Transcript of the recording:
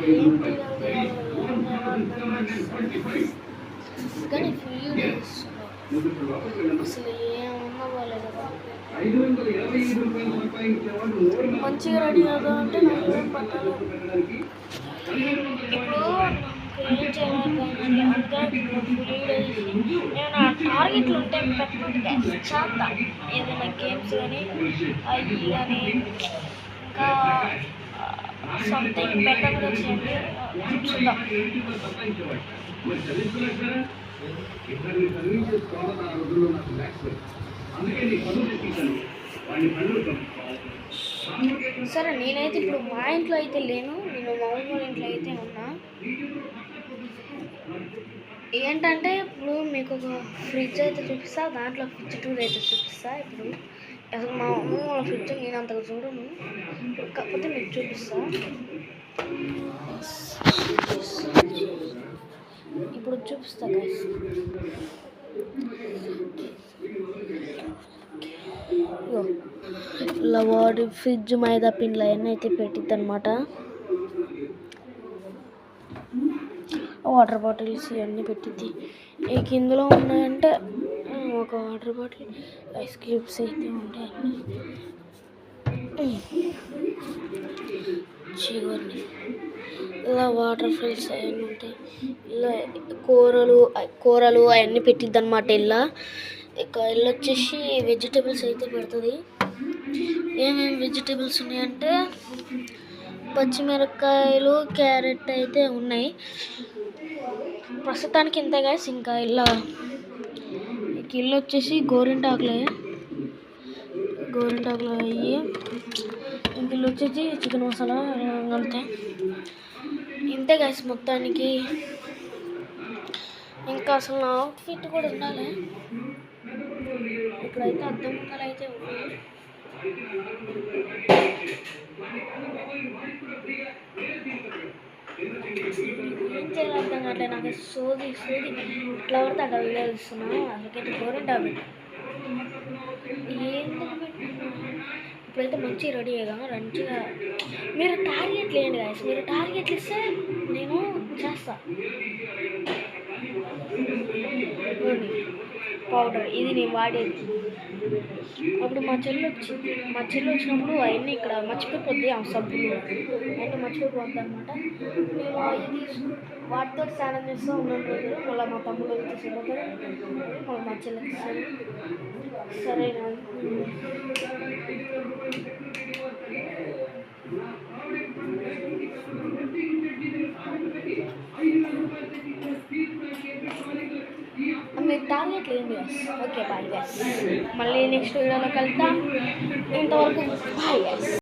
ఏం తీయాలో కానీ ఫుల్ చేస్తున్నావు అసలు ఏమన్నా బాగాలేదు మంచిగా రెడీ అవుదా అంటే నాకు ఏం పట్టాలి ఇప్పుడు ఏం చేయాలి అందుకని నేను టార్గెట్లు ఉంటే పెట్టుకుంటే చేస్తా ఏదైనా గేమ్స్ కానీ అవి కానీ ఇంకా సంథింగ్ బెటర్గా చేయండి చూద్దాం సరే నేనైతే ఇప్పుడు మా ఇంట్లో అయితే లేను నేను మా ఊళ్ళో ఇంట్లో అయితే ఉన్నా ఏంటంటే ఇప్పుడు మీకు ఒక ఫ్రిడ్జ్ అయితే చూపిస్తా దాంట్లో ఫ్రిడ్జ్ టూర్ అయితే చూపిస్తా ఇప్పుడు అసలు మా ఊళ్ళో ఫ్రిడ్జ్ నేను అంతగా చూడను కాకపోతే మీకు చూపిస్తా ఇప్పుడు చూపిస్తా గైస్ ఇలా వాడి ఫ్రిడ్జ్ మైదా పిండిలు అవన్నీ అయితే పెట్టిద్ది అనమాట వాటర్ బాటిల్స్ ఇవన్నీ పెట్టిద్ది ఇక ఇందులో ఉన్నాయంటే ఒక వాటర్ బాటిల్ ఐస్ క్యూబ్స్ అయితే ఉంటాయి చివరిని ఇలా వాటర్ ఫిల్స్ అవన్నీ ఉంటాయి ఇలా కూరలు అవన్నీ పెట్టిద్ది అనమాట ఇలా ఇక ఇల్లు వచ్చేసి వెజిటేబుల్స్ అయితే పెడుతుంది ఏమేమి వెజిటేబుల్స్ ఉన్నాయంటే పచ్చిమిరపకాయలు క్యారెట్ అయితే ఉన్నాయి ప్రస్తుతానికి ఇంతే గైస్ ఇంకా ఇలా ఇల్లు వచ్చేసి గోరింటాకులు అయ్యి ఇంక ఇల్లు వచ్చేసి చికెన్ మసాలా అంతే ఇంతే గైస్ మొత్తానికి ఇంకా అసలు నా అవుట్ఫిట్ కూడా ఉండాలి ఇప్పుడైతే అద్దం ముక్కలు అయితే ఉన్నాయి ఏం చేయాలి అర్థం కావట్లేదు నాకు సోది ఇట్లా పడితే అక్కడ వీడియో ఇస్తున్నాను అందుకైతే గోరింటాకు ఎందుకు పెట్టుకున్నాను ఇప్పుడైతే మంచిగా రెడీ అయ్యాము మంచిగా మీరు టార్గెట్లు వేయండి గాయస్ మీరు టార్గెట్లు ఇస్తే నేను చేస్తా పౌడర్ ఇది నేను వాడేది అప్పుడు మా చెల్లి వచ్చినప్పుడు అవన్నీ ఇక్కడ మర్చిపోద్ది ఆ సబ్బులు అవన్నీ మర్చిపోద్ది అనమాట నేను ఇది వాటితో స్నానం చేస్తూ ఉన్నాను రోజు మళ్ళీ మా తమ్ముడు తీసుకుపోతాడు మళ్ళీ మా చెల్లికి ఇస్తాను సరేనా మీరు టార్గెట్లు ఏంటి గైస్ ఓకే బాయ్ గైస్ మళ్ళీ నెక్స్ట్ వీడియోలో కలుద్దాం ఇంతవరకు బాయ్ గైస్